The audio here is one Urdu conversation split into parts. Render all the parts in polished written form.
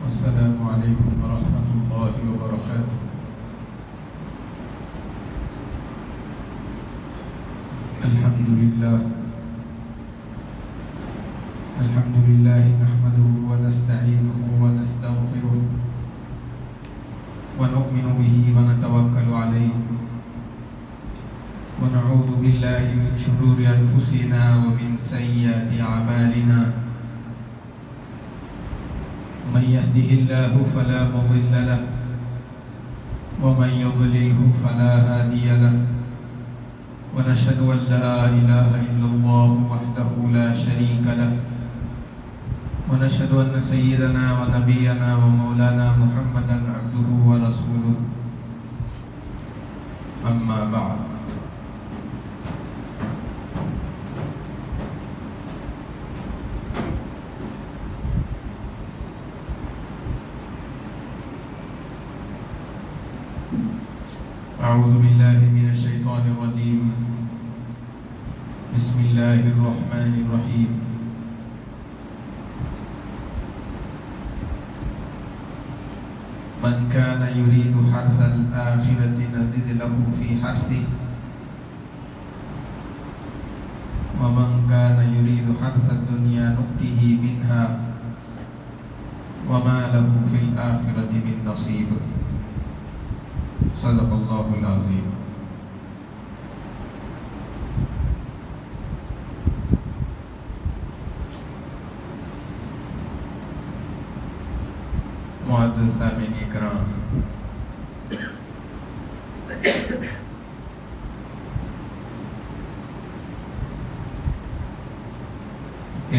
السلام علیکم ورحمۃ اللہ وبرکاتہ۔ الحمد للہ نحمده ونستعینه ونستغفره ونؤمن به ونتوکل علیہ ونعوذ باللہ من شرور انفسنا ومن سیئات اعمالنا، من يهده الله فلا مضل له ومن يضلله فلا هادي له، ونشهد أن لا إله إلا الله وحده لا شريك له، ونشهد أن سيدنا ونبينا ومولانا محمدا عبده ورسوله، أما بعد۔ اعوذ باللہ من الشیطان الرجیم، بسم اللہ الرحمن الرحیم۔ من كان يريد حرث الآخرة نزد له في حرثه ومن كان يريد حرث الدنيا نؤته منها وما له في الآخرة من نصيب۔ صدق اللہ العظیم۔ معزز سامعین اکرام،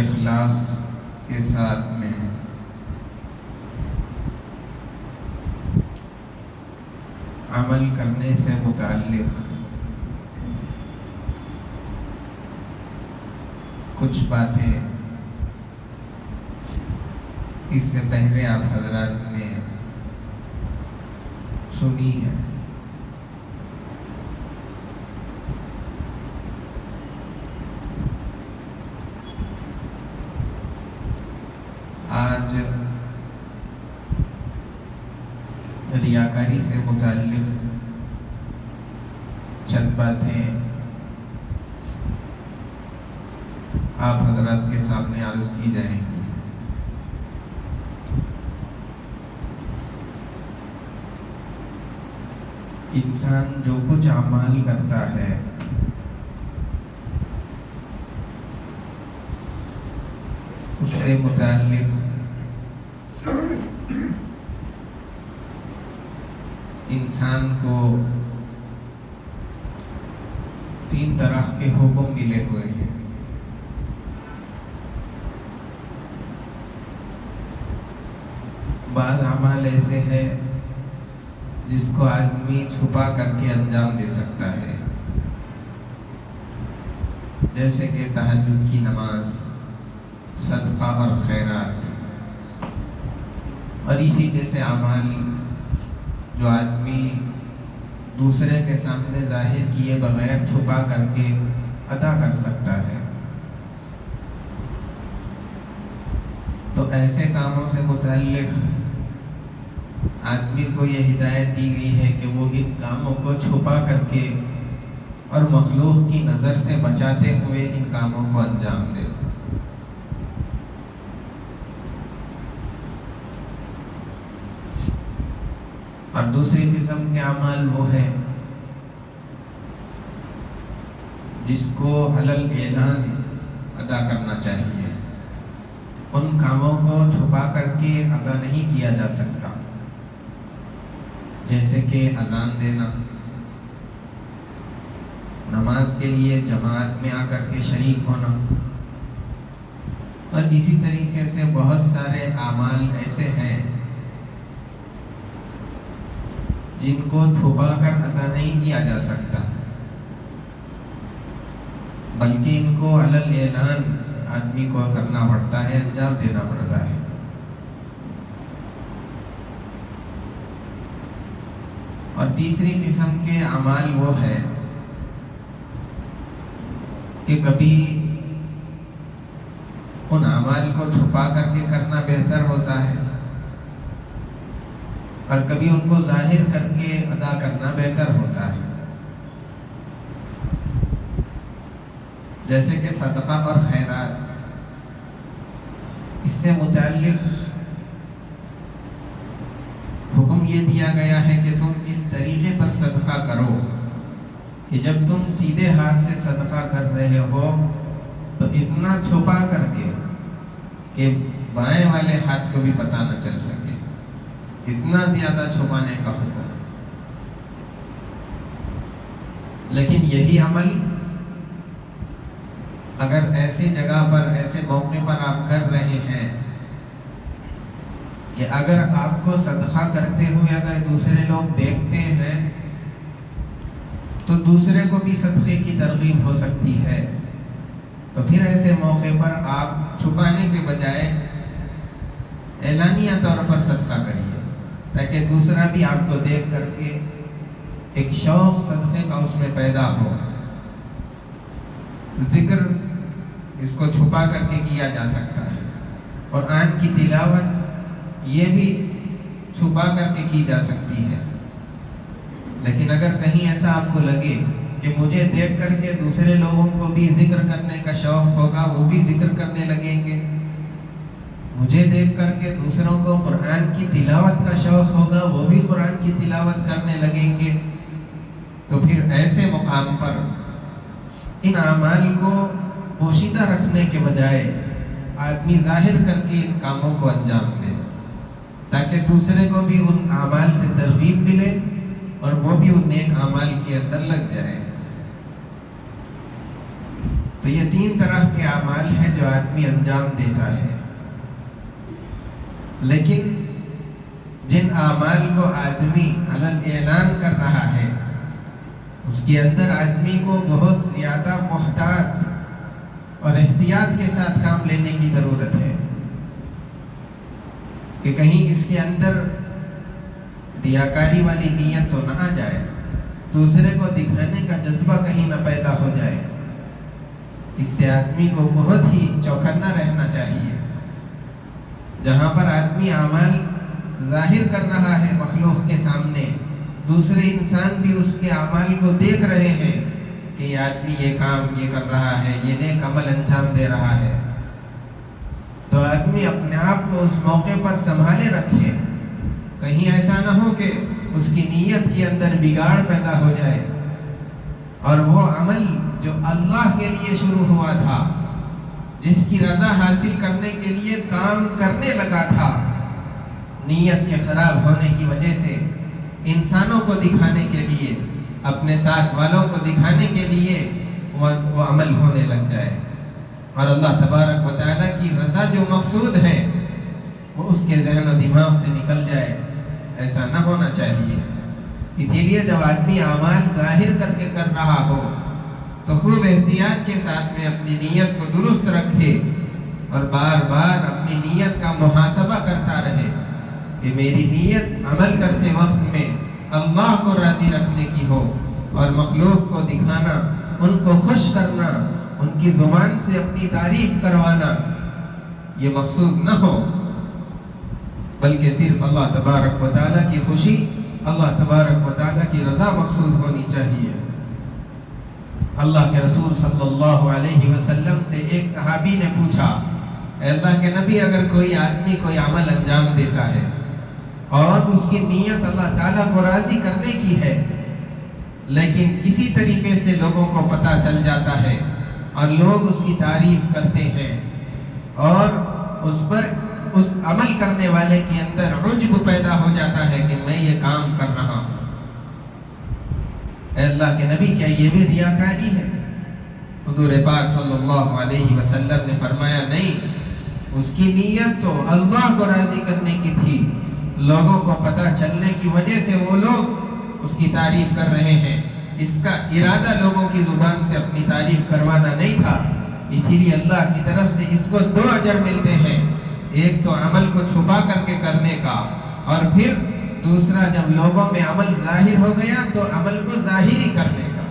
اخلاص کے ساتھ میں عمل کرنے سے متعلق کچھ باتیں اس سے پہلے آپ حضرات نے سنی ہیں۔ آج ریاکاری سے متعلق چند باتیں آپ حضرات کے سامنے عرض کی جائیں گی۔ انسان جو کچھ اعمال کرتا ہے اس سے متعلق انسان کو 3 طرح کے حکم ملے ہوئے ہیں۔ بعض اعمال ایسے ہیں جس کو آدمی چھپا کر کے انجام دے سکتا ہے، جیسے کہ تہجد کی نماز، صدقہ اور خیرات، اور اسی جیسے اعمال جو آدمی دوسرے کے سامنے ظاہر کیے بغیر چھپا کر کے ادا کر سکتا ہے۔ تو ایسے کاموں سے متعلق آدمی کو یہ ہدایت دی گئی ہے کہ وہ ان کاموں کو چھپا کر کے اور مخلوق کی نظر سے بچاتے ہوئے ان کاموں کو انجام دے۔ اور دوسری قسم کے اعمال وہ ہے جس کو علی الاعلان ادا کرنا چاہیے، ان کاموں کو چھپا کر کے ادا نہیں کیا جا سکتا، جیسے کہ اذان دینا، نماز کے لیے جماعت میں آ کر کے شریک ہونا، اور اسی طریقے سے بہت سارے اعمال ایسے ہیں جن کو چھپا کر ادا نہیں کیا جا سکتا، بلکہ ان کو علی الاعلان آدمی کو کرنا پڑتا ہے، انجام دینا پڑتا ہے۔ اور تیسری قسم کے اعمال وہ ہے کہ کبھی ان اعمال کو چھپا کر کے کرنا بہتر ہوتا ہے، اور کبھی ان کو ظاہر کر کے ادا کرنا بہتر ہوتا ہے. جیسے کہ صدقہ اور خیرات، اس سے متعلق حکم یہ دیا گیا ہے کہ تم اس طریقے پر صدقہ کرو کہ جب تم سیدھے ہاتھ سے صدقہ کر رہے ہو تو اتنا چھپا کر کے کہ بائیں والے ہاتھ کو بھی پتہ نہ چل سکے، اتنا زیادہ چھپانے کا حکم. لیکن یہی عمل اگر ایسی جگہ پر، ایسے موقع پر آپ کر رہے ہیں کہ اگر آپ کو صدقہ کرتے ہوئے اگر دوسرے لوگ دیکھتے ہیں تو دوسرے کو بھی صدقے کی ترغیب ہو سکتی ہے، تو پھر ایسے موقع پر آپ چھپانے کے بجائے اعلانیہ طور پر صدقہ کریے، تاکہ دوسرا بھی آپ کو دیکھ کر کے ایک شوق صدقے کا اس میں پیدا ہو. ذکر اس کو چھپا کر کے کیا جا سکتا ہے. قرآن کی تلاوت یہ بھی چھپا کر کے کی جا سکتی ہے. لیکن اگر کہیں ایسا آپ کو لگے کہ مجھے دیکھ کر کے دوسرے لوگوں کو بھی ذکر کرنے کا شوق ہوگا، وہ بھی ذکر کرنے لگیں گے، مجھے دیکھ کر کے دوسروں کو قرآن کی تلاوت کا شوق ہوگا، وہ بھی قرآن کی تلاوت کرنے لگیں گے، تو پھر ایسے مقام پر ان اعمال کو پوشیدہ رکھنے کے بجائے آدمی ظاہر کر کے ان کاموں کو انجام دے، تاکہ دوسرے کو بھی ان اعمال سے ترغیب ملے اور وہ بھی ان نیک اعمال کے اندر لگ جائے. تو یہ 3 طرح کے اعمال ہیں جو آدمی انجام دیتا ہے. لیکن جن اعمال کو آدمی علل اعلان کر رہا ہے اس کے اندر آدمی کو بہت زیادہ محتاط اور احتیاط کے ساتھ کام لینے کی ضرورت ہے کہ کہیں اس کے اندر ریاکاری والی نیت تو نہ آ جائے، دوسرے کو دکھانے کا جذبہ کہیں نہ پیدا ہو جائے. اس سے آدمی کو بہت ہی چوکنا رہنا چاہیے. جہاں پر آدمی اعمال ظاہر کر رہا ہے مخلوق کے سامنے، دوسرے انسان بھی اس کے اعمال کو دیکھ رہے ہیں کہ یہ آدمی یہ کام یہ کر رہا ہے، یہ نیک عمل انجام دے رہا ہے، تو آدمی اپنے آپ کو اس موقع پر سنبھالے رکھے. کہیں ایسا نہ ہو کہ اس کی نیت کے اندر بگاڑ پیدا ہو جائے اور وہ عمل جو اللہ کے لیے شروع ہوا تھا، جس کی رضا حاصل کرنے کے لیے کام کرنے لگا تھا، نیت کے خراب ہونے کی وجہ سے انسانوں کو دکھانے کے لیے، اپنے ساتھ والوں کو دکھانے کے لیے وہ عمل ہونے لگ جائے اور اللہ تبارک و تعالیٰ کی رضا جو مقصود ہے وہ اس کے ذہن و دماغ سے نکل جائے. ایسا نہ ہونا چاہیے. اسی لیے جب آدمی اعمال ظاہر کر کے کر رہا ہو تو خوب احتیاط کے ساتھ میں اپنی نیت کو درست رکھے اور بار بار اپنی نیت کا محاسبہ کرتا رہے کہ میری نیت عمل کرتے وقت میں اللہ کو راضی رکھنے کی ہو اور مخلوق کو دکھانا، ان کو خوش کرنا، ان کی زبان سے اپنی تعریف کروانا یہ مقصود نہ ہو، بلکہ صرف اللہ تبارک و تعالیٰ کی خوشی، اللہ تبارک و تعالیٰ کی رضا مقصود ہونی چاہیے. اللہ کے رسول صلی اللہ علیہ وسلم سے ایک صحابی نے پوچھا، اے اللہ کے نبی، اگر کوئی آدمی کوئی عمل انجام دیتا ہے اور اس کی نیت اللہ تعالیٰ کو راضی کرنے کی ہے، لیکن اسی طریقے سے لوگوں کو پتہ چل جاتا ہے اور لوگ اس کی تعریف کرتے ہیں اور اس پر اس عمل کرنے والے کے اندر عجب پیدا ہو جاتا ہے کہ میں یہ کام کر رہا ہوں، اے اللہ کے نبی کیا یہ بھی ریاکاری ہے؟ حضور پاک صلی اللہ علیہ وسلم نے فرمایا نہیں، اس کی نیت تو اللہ کو راضی کرنے کی تھی، لوگوں کو پتہ چلنے کی وجہ سے وہ لوگ اس کی تعریف کر رہے ہیں، اس کا ارادہ لوگوں کی زبان سے اپنی تعریف کروانا نہیں تھا. اسی لیے اللہ کی طرف سے اس کو 2 اجر ملتے ہیں، ایک تو عمل کو چھپا کر کے کرنے کا، اور پھر دوسرا جب لوگوں میں عمل ظاہر ہو گیا تو عمل کو ظاہری کرنے کا.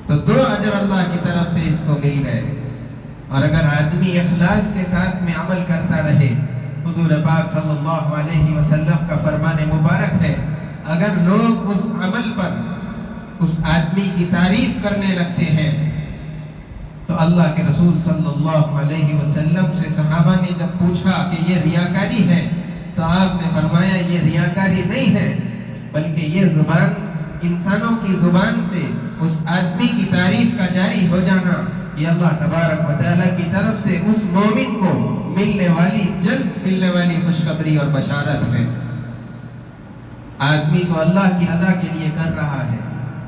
تو 2 اجر اللہ کی طرف سے اس کو مل گئے. اور اگر آدمی اخلاص کے ساتھ میں عمل کرتا رہے، حضور پاک صلی اللہ علیہ وسلم کا فرمان مبارک ہے، اگر لوگ اس عمل پر اس آدمی کی تعریف کرنے لگتے ہیں تو اللہ کے رسول صلی اللہ علیہ وسلم سے صحابہ نے جب پوچھا کہ یہ ریاکاری ہے تو آپ نے فرمایا یہ ریاکاری نہیں ہے، بلکہ یہ زبان، انسانوں کی زبان سے اس آدمی کی تعریف کا جاری ہو جانا، یہ اللہ تبارک و تعالیٰ کی طرف سے اس مومن کو ملنے والی، جلد ملنے والی خوشخبری اور بشارت ہے۔ آدمی تو اللہ کی رضا کے لیے کر رہا ہے،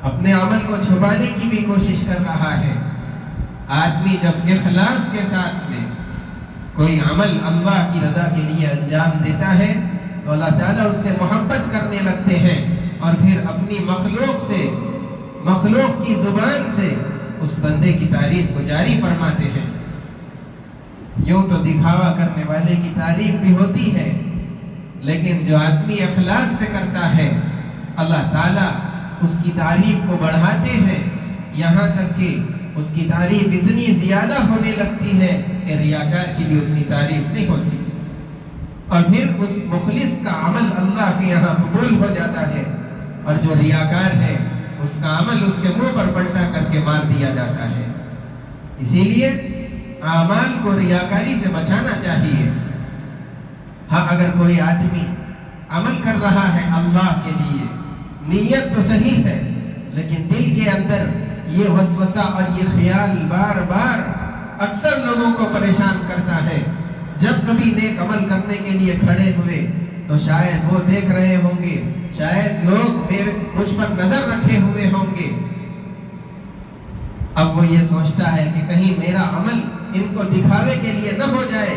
اپنے عمل کو چھپانے کی بھی کوشش کر رہا ہے۔ آدمی جب اخلاص کے ساتھ میں کوئی عمل اللہ کی رضا کے لیے انجام دیتا ہے تو اللہ تعالیٰ اس سے محبت کرنے لگتے ہیں، اور پھر اپنی مخلوق سے، مخلوق کی زبان سے اس بندے کی تعریف کو جاری فرماتے ہیں۔ یوں تو دکھاوا کرنے والے کی تعریف بھی ہوتی ہے، لیکن جو آدمی اخلاص سے کرتا ہے اللہ تعالیٰ اس کی تعریف کو بڑھاتے ہیں، یہاں تک کہ اس کی تعریف اتنی زیادہ ہونے لگتی ہے کہ ریاکار کی بھی اتنی تعریف نہیں ہوتی، اور پھر اس مخلص کا عمل اللہ کے یہاں قبول ہو جاتا ہے، اور جو ریاکار ہے اس کا عمل اس کے منہ پر پلٹا کر کے مار دیا جاتا ہے۔ اسی لیے اعمال کو ریاکاری سے بچانا چاہیے۔ ہاں، اگر کوئی آدمی عمل کر رہا ہے اللہ کے لیے، نیت تو صحیح ہے، لیکن دل کے اندر یہ وسوسہ اور یہ خیال بار بار اکثر لوگوں کو پریشان کرتا ہے، جب کبھی نیک عمل کرنے کے لیے کھڑے ہوئے تو شاید وہ دیکھ رہے ہوں گے، شاید لوگ مجھ پر نظر رکھے ہوئے ہوں گے۔ اب وہ یہ سوچتا ہے کہ کہیں میرا عمل ان کو دکھاوے کے لیے نہ ہو جائے،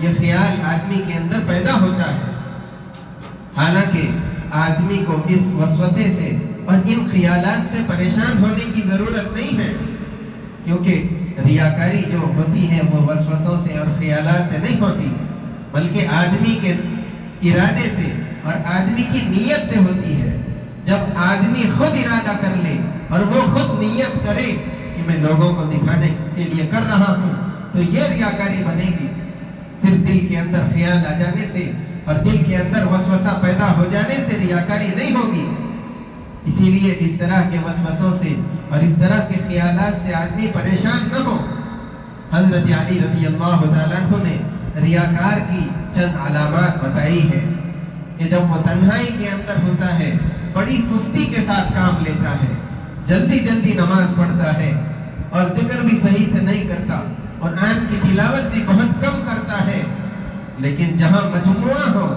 یہ خیال آدمی کے اندر پیدا ہوتا ہے۔ حالانکہ آدمی کو اس وسوسے سے اور ان خیالات سے پریشان ہونے کی ضرورت نہیں ہے، کیونکہ ریاکاری جو ہوتی ہے وہ وسوسوں سے اور خیالات سے نہیں ہوتی، بلکہ آدمی کے ارادے سے اور آدمی کی نیت سے ہوتی ہے۔ جب آدمی خود ارادہ کر لے اور وہ خود نیت کرے کہ میں لوگوں کو دکھانے کے لیے کر رہا ہوں تو یہ ریاکاری بنے گی۔ صرف دل کے اندر خیال آ جانے سے اور دل کے اندر وسوسہ پیدا ہو جانے سے ریاکاری نہیں ہوگی۔ اسی لیے اس طرح کے وسوسوں سے اور اس طرح کے خیالات سے آدمی پریشان نہ ہو۔ حضرت علی رضی اللہ تعالیٰ عنہ نے ریاکار کی چند علامات بتائی ہیں کہ جب وہ تنہائی کے اندر ہوتا ہے بڑی سستی کے ساتھ کام لیتا ہے، جلدی جلدی نماز پڑھتا ہے اور ذکر بھی صحیح سے نہیں کرتا، قرآن کی تلاوت بھی بہت کم کرتا ہے، لیکن جہاں مجموعہ ہو،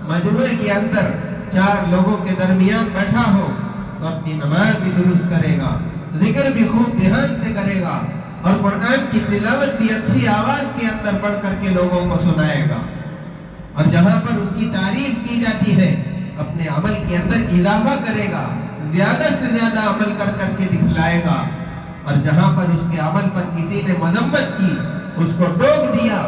مجموعے کے اندر 4 لوگوں کے درمیان بیٹھا ہو تو اپنی نماز بھی درست کرے گا، ذکر بھی خوب دھیان سے کرے گا، اور قرآن کی تلاوت بھی اچھی آواز کے اندر پڑھ کر کے لوگوں کو سنائے گا۔ اور جہاں پر اس کی تعریف کی جاتی ہے اپنے عمل کے اندر اضافہ کرے گا، زیادہ سے زیادہ عمل کر کر کے دکھلائے گا، اور جہاں پر اس کے عمل پر کسی نے مذمت کی، اس کو ٹوک دیا،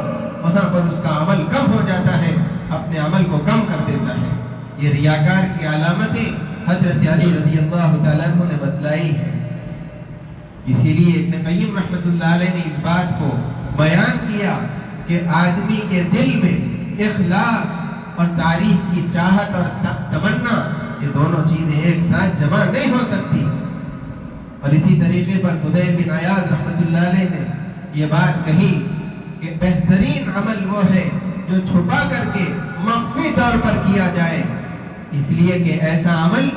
وہاں پر اس کا عمل کم ہو جاتا ہے، اپنے عمل کو کم کر دیتا ہے۔ یہ ریاکار کی علامتیں حضرت علی رضی اللہ تعالیٰ عنہ نے بتلائی ہیں۔ اسی لیے ابن قیم رحمۃ اللہ علیہ نے اس بات کو بیان کیا کہ آدمی کے دل میں اخلاص اور تعریف کی چاہت اور تمنا، یہ دونوں چیزیں ایک ساتھ جمع نہیں ہو سکتی۔ اور اسی طریقے پر فضیل بن عیاض رحمۃ اللہ علیہ نے یہ بات کہی کہ بہترین عمل وہ ہے جو چھپا کر کے مخفی طور پر کیا جائے، اس لیے کہ ایسا عمل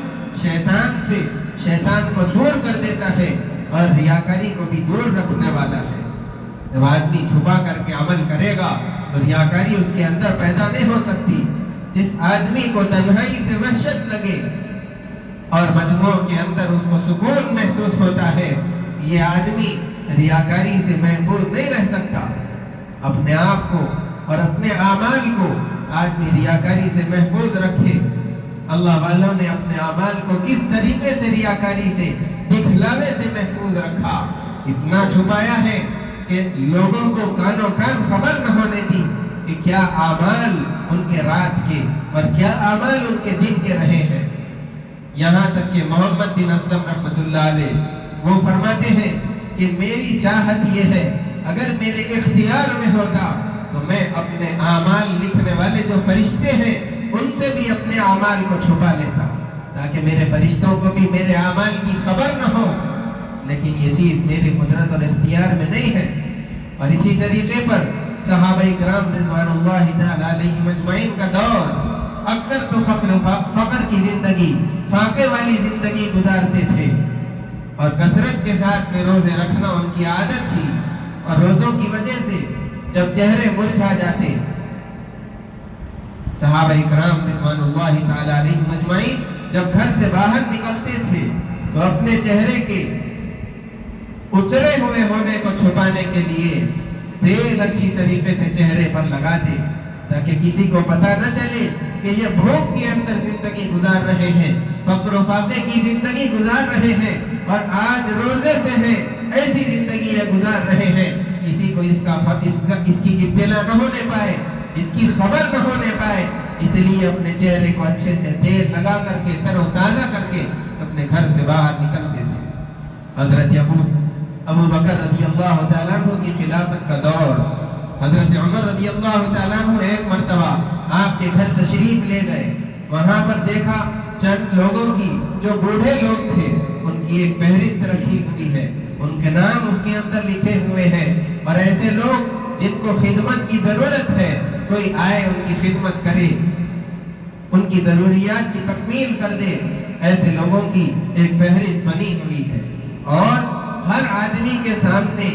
شیطان کو دور کر دیتا ہے اور ریاکاری کو بھی دور رکھنے والا ہے۔ جب آدمی چھپا کر کے عمل کرے گا تو ریاکاری اس کے اندر پیدا نہیں ہو سکتی۔ جس آدمی کو تنہائی سے وحشت لگے اور مجموعوں کے اندر اس کو سکون محسوس ہوتا ہے، یہ آدمی ریاکاری سے محفوظ نہیں رہ سکتا۔ اپنے آپ کو اور اپنے اعمال کو آدمی ریاکاری سے محفوظ رکھے۔ اللہ والوں نے اپنے اعمال کو کس طریقے سے ریاکاری سے، دکھلاوے سے محفوظ رکھا، اتنا چھپایا ہے کہ لوگوں کو کانوں کان خبر نہ ہونے دی کہ کیا اعمال ان کے رات کے اور کیا اعمال ان کے دن کے رہے ہیں۔ یہاں تک کہ محمد بن اسلم رحمۃ اللہ علیہ وہ فرماتے ہیں کہ میری چاہت یہ ہے اگر میرے اختیار میں ہوتا تو میں اپنے اعمال لکھنے والے والے جو فرشتے ہیں ان سے بھی اپنے اعمال کو چھپا لیتا تاکہ میرے فرشتوں کو بھی میرے اعمال کی خبر نہ ہو، لیکن یہ چیز میرے قدرت اور اختیار میں نہیں ہے۔ اور اسی طریقے پر صحابہ کرام رضوان اللہ تعالی علیہم اجمعین کا دور اکثر تو فقر کی زندگی، فاقے والی زندگی گزارتے تھے، اور کثرت کے ساتھ میں روزے رکھنا ان کی عادت تھی، اور روزوں کی وجہ سے جب چہرے مرجھا جاتے، صحابہ کرام رضوان اللہ تعالی علیہم اجمعین جب گھر سے باہر نکلتے تھے تو اپنے چہرے کے اترے ہوئے ہونے کو چھپانے کے لیے تیل اچھی طریقے سے چہرے پر لگاتے تاکہ کسی کو پتہ نہ چلے کہ یہ بھوک کے اندر زندگی گزار رہے ہیں، فقر و فاقے کی زندگی گزار رہے ہیں، اور آج روزے سے ہیں ایسی زندگی یہ گزار رہے ہیں، کسی کو اس کی اطلاع نہ ہونے پائے، اس کی خبر نہ ہونے پائے، اس لیے اپنے چہرے کو اچھے سے تیل لگا کر کے تر و تازہ کر کے اپنے گھر سے باہر نکلتے تھے۔ حضرت ابو بکر رضی اللہ تعالیٰ عنہ کی خلافت کا دور، حضرت عمر رضی اللہ تعالیٰ عنہ ایک مرتبہ آپ کے گھر تشریف لے گئے، وہاں پر دیکھا چند لوگوں کی جو بوڑھے لوگ تھے ان کی ایک فہرست رکھی ہوئی ہے، ان کے نام اس کے اندر لکھے ہوئے ہیں، اور ایسے لوگ جن کو خدمت کی ضرورت ہے کوئی آئے ان کی خدمت کرے، ان کی ضروریات کی تکمیل کر دے، ایسے لوگوں کی ایک فہرست بنی ہوئی ہے، اور ہر آدمی کے سامنے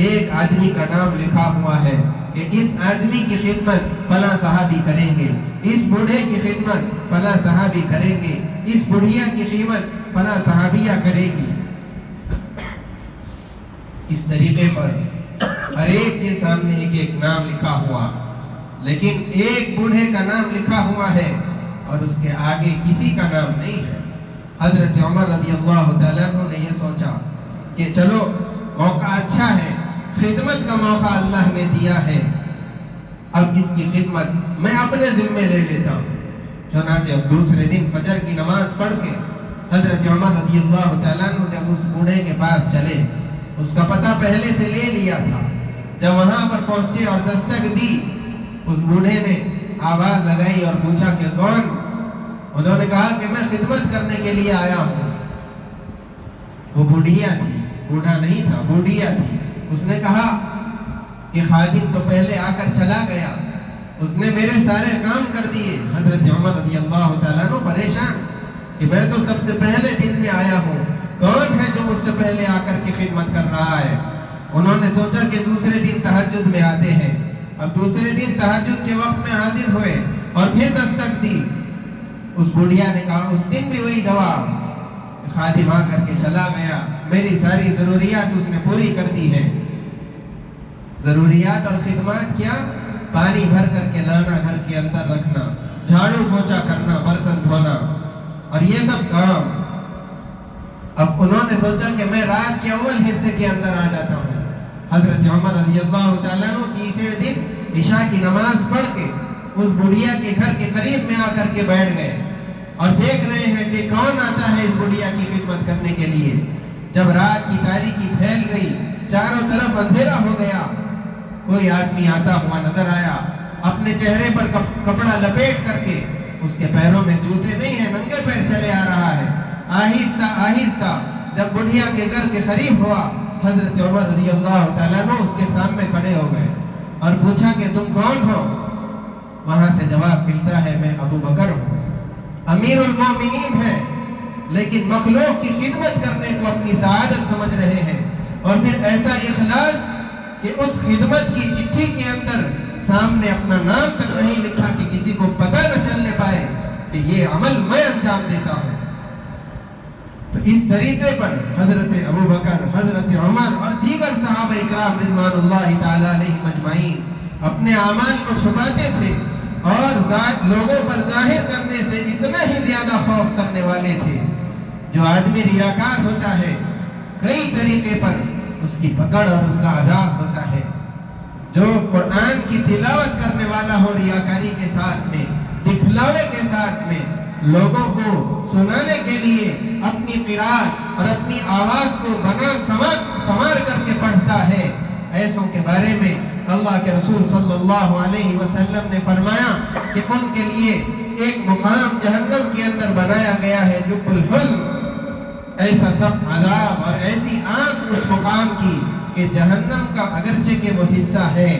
ایک آدمی کا نام لکھا ہوا ہے کہ اس آدمی کی خدمت فلاں صحابی کریں گے، اس بوڑھے کی خدمت فلاں صحابی کریں گے، اس بڑھیا کی خدمت فلاں صحابیہ کرے گی۔ اس طریقے پر ہر ایک کے سامنے ایک ایک نام لکھا ہوا، لیکن ایک بوڑھے کا نام لکھا ہوا ہے اور اس کے آگے کسی کا نام نہیں ہے۔ حضرت عمر رضی اللہ تعالیٰ عنہ نے یہ سوچا کہ چلو موقع اچھا ہے، خدمت کا موقع اللہ نے دیا ہے، اب اس کی خدمت میں اپنے ذمے لے لیتا ہوں۔ چنانچہ اب دوسرے دن فجر کی نماز پڑھ کے حضرت عمر رضی اللہ تعالیٰ عنہ جب اس بوڑھے کے پاس چلے، اس کا پتہ پہلے سے لے لیا تھا، جب وہاں پر پہنچے اور دستک دی، اس بوڑھے نے آواز لگائی اور پوچھا کہ کون؟ انہوں نے کہا کہ میں خدمت کرنے کے لیے آیا ہوں۔ وہ بوڑھیا تھی، بوڑھا نہیں تھا، بوڑھیا تھی۔ اس نے کہا کہ خادم تو پہلے آ کر چلا گیا، اس نے میرے سارے کام کر دیے۔ حضرت عمر رضی اللہ تعالیٰ عنہ پریشان کہ میں تو سب سے پہلے دن میں آیا ہوں، کون ہے جو مجھ سے پہلے آ کر کے خدمت کر رہا ہے؟ انہوں نے سوچا کہ دوسرے دن تہجد میں آتے ہیں، اب دوسرے دن تہجد کے وقت میں حاضر ہوئے اور پھر دستک دی۔ اس بڑھیا نے کہا اس دن بھی وہی جواب، خادم آ کر کے چلا گیا، میری ساری ضروریات اس نے پوری کر دی ہیں۔ ضروریات اور خدمات کیا؟ پانی بھر کر کے لانا، گھر کے اندر رکھنا، جھاڑو پوچھا کرنا، برتن دھونا، اور یہ سب کام۔ اب انہوں نے سوچا کہ میں رات کے اول حصے کے اندر آ جاتا ہوں۔ حضرت عمر رضی اللہ تعالیٰ عنہ تیسرے دن عشاء کی نماز پڑھ کے اس بڑھیا کے گھر کے قریب میں آ کر کے بیٹھ گئے اور دیکھ رہے ہیں کہ کون آتا ہے اس بڑھیا کی خدمت کرنے کے لیے۔ جب رات کی تاریکی پھیل گئی، چاروں طرف اندھیرا ہو گیا، کوئی آدمی آتا ہوا نظر آیا، اپنے چہرے پر کپڑا لپیٹ کر کے، اس کے پیروں میں جوتے نہیں ہیں، ننگے پیر چلے آ رہا ہے۔ آہستہ آہستہ جب بڑھیا کے گھر کے قریب ہوا، حضرت عمر رضی اللہ تعالیٰ عنہ اس کے سامنے کھڑے ہو گئے اور پوچھا کہ تم کون ہو؟ وہاں سے جواب ملتا ہے میں ابو بکر ہوں، امیر المومنین ہے، لیکن مخلوق کی خدمت کرنے کو اپنی سعادت سمجھ رہے ہیں، اور پھر ایسا اخلاص کہ اس خدمت کی چٹھی کے اندر سامنے اپنا نام تک نہیں لکھا کہ کسی کو پتہ نہ چلنے پائے کہ یہ عمل میں انجام دیتا ہوں۔ تو اس طریقے پر حضرت ابو بکر، حضرت عمر اور دیگر صحابہ اکرام رضوان اللہ تعالی علیہم اجمعین اپنے اعمال کو چھپاتے تھے اور لوگوں پر ظاہر کرنے سے اتنا ہی زیادہ خوف کرنے والے تھے۔ جو آدمی ریاکار ہوتا ہے کئی طریقے پر اس کی پکڑ اور اس کا عذاب ہوتا ہے۔ جو قرآن کی تلاوت کرنے والا ہو ریاکاری کے ساتھ میں، دکھلاوے کے ساتھ میں، لوگوں کو سنانے کے لیے اپنی قرات اور اپنی آواز کو بنا سمار کر کے پڑھتا ہے، ایسوں کے بارے میں اللہ کے رسول صلی اللہ علیہ وسلم نے فرمایا کہ ان کے لیے ایک مقام جہنم کے اندر بنایا گیا ہے جب الحلم، ایسا سخت عذاب اور ایسی آگ اس مقام کی کہ جہنم کا اگرچہ کہ وہ حصہ ہے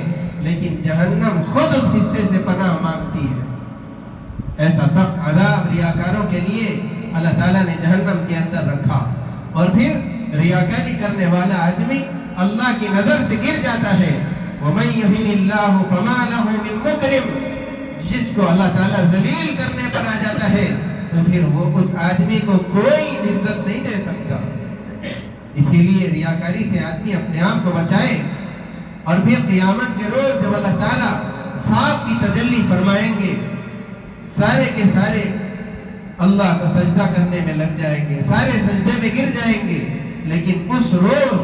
لیکن جہنم خود اس حصے سے پناہ مانگتی ہے۔ ایسا سخت عذاب ریاکاروں کے لیے اللہ تعالیٰ نے جہنم کے اندر رکھا۔ اور پھر ریاکاری کرنے والا آدمی اللہ کی نظر سے گر جاتا ہے۔ وَمَن يُهِنِ اللَّهُ فَمَا لَهُ مِن مُكْرِمٍ، جس کو اللہ تعالیٰ ذلیل کرنے پر آ جاتا ہے تو پھر وہ اس آدمی کو کوئی عزت نہیں دے سکتا۔ اسی لیے ریاکاری سے آدمی اپنے آپ کو بچائے۔ اور پھر قیامت کے روز جب اللہ تعالیٰ صاف کی تجلی فرمائیں گے، سارے کے سارے اللہ کو سجدہ کرنے میں لگ جائیں گے، سارے سجدے میں گر جائیں گے، لیکن اس روز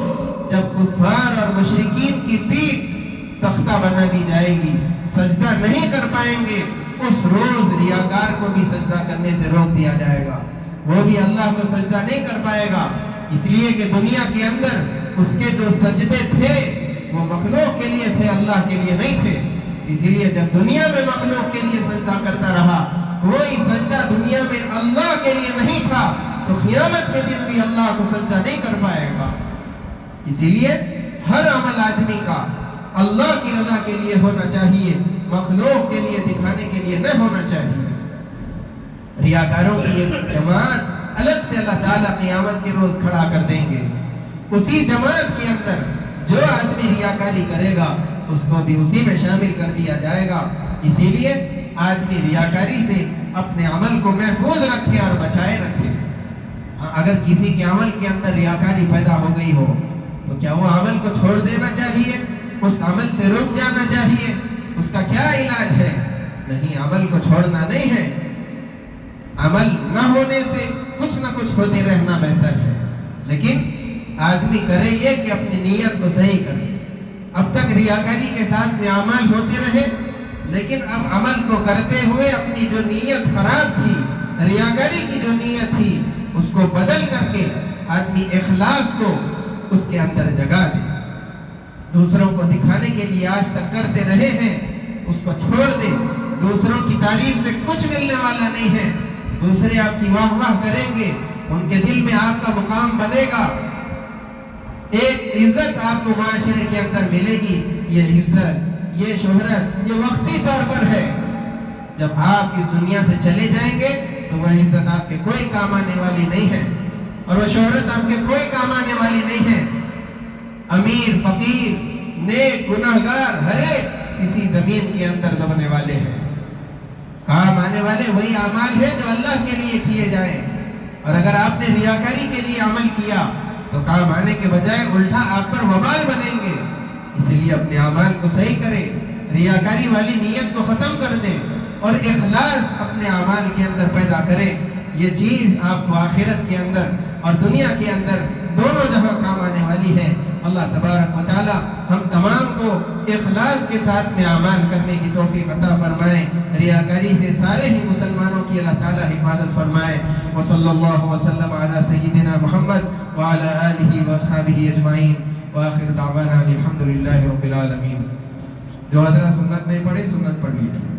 جب کفار اور مشرکین کی پیٹھ تختہ بنا دی جائے گی، سجدہ نہیں کر پائیں گے، اس روز ریاکار کو بھی سجدہ کرنے سے روک دیا جائے گا، وہ بھی اللہ کو سجدہ نہیں کر پائے گا، اس لیے کہ دنیا کے اندر اس کے جو سجدے تھے وہ مخلوق کے لیے تھے، اللہ کے لیے نہیں تھے۔ اسی لیے جب دنیا میں مخلوق کے لیے سجدہ کرتا رہا، کوئی سجدہ دنیا میں اللہ کے لیے نہیں تھا، تو قیامت کے دن بھی اللہ کو سجدہ نہیں کر پائے گا۔ اسی لیے ہر عمل آدمی کا اللہ کی رضا کے لیے ہونا چاہیے، مخلوق کے لیے دکھانے کے لیے نہ ہونا چاہیے۔ ریاکاروں کی ایک جماعت الگ سے اللہ تعالیٰ قیامت کے روز کھڑا کر دیں گے۔ اسی جماعت کے اندر جو آدمی ریاکاری کرے گا اس کو بھی اسی میں شامل کر دیا جائے گا۔ اسی لیے آدمی ریاکاری سے اپنے عمل کو محفوظ رکھے اور بچائے رکھے۔ اگر کسی کے عمل کے اندر ریاکاری پیدا ہو گئی ہو تو کیا وہ عمل کو چھوڑ دینا چاہیے؟ اس عمل سے رک جانا چاہیے؟ اس کا کیا علاج ہے؟ نہیں، عمل کو چھوڑنا نہیں ہے، عمل نہ ہونے سے کچھ نہ کچھ ہوتے رہنا بہتر ہے، لیکن آدمی کرے یہ کہ اپنی نیت کو صحیح کرے۔ اب تک ریاکاری کے ساتھ میں اعمال ہوتے رہے، لیکن اب عمل کو کرتے ہوئے اپنی جو نیت خراب تھی، ریاکاری کی جو نیت تھی، اس کو بدل کر کے آدمی اخلاص کو اس کے اندر جگا دے۔ دوسروں کو دکھانے کے لیے آج تک کرتے رہے ہیں، اس کو چھوڑ دے۔ دوسروں کی تعریف سے کچھ ملنے والا نہیں ہے، دوسرے آپ کی واہ واہ کریں گے، ان کے دل میں آپ کا مقام بنے گا، ایک عزت آپ کو معاشرے کے اندر ملے گی۔ یہ عزت، یہ شہرت، یہ وقتی طور پر ہے، جب آپ اس دنیا سے چلے جائیں گے تو وہ عزت آپ کے کوئی کام آنے والی نہیں ہے، اور وہ شہرت آپ کے کوئی کام آنے والی نہیں ہے۔ امیر، فقیر، نیک، گناہگار، ہر ایک اسی زمین کے اندر دبنے والے ہیں۔ کام آنے والے وہی اعمال ہیں جو اللہ کے لیے کیے جائیں، اور اگر آپ نے ریاکاری کے لیے عمل کیا تو کام آنے کے بجائے الٹا آپ پر وبال بنیں گے۔ اس لیے اپنے اعمال کو صحیح کریں، ریاکاری والی نیت کو ختم کر دیں اور اخلاص اپنے اعمال کے اندر پیدا کریں۔ یہ چیز آپ کو آخرت کے اندر اور دنیا کے اندر دونوں جہاں کام آنے والی ہے۔ اللہ تبارک و تعالی ہم تمام کو اخلاص کے ساتھ میں اعمال کرنے کی توفیق عطا فرمائے، ریاکاری سے سارے ہی مسلمانوں کی اللہ تعالی حفاظت فرمائے۔ وصلی اللہ وسلم علی سیدنا محمد وعلی آلہ واصحابہ اجمعین، وآخر دعوانا الحمدللہ رب العالمین۔ جو حضرات سنت نہیں پڑھے سنت پڑھ لیجیے۔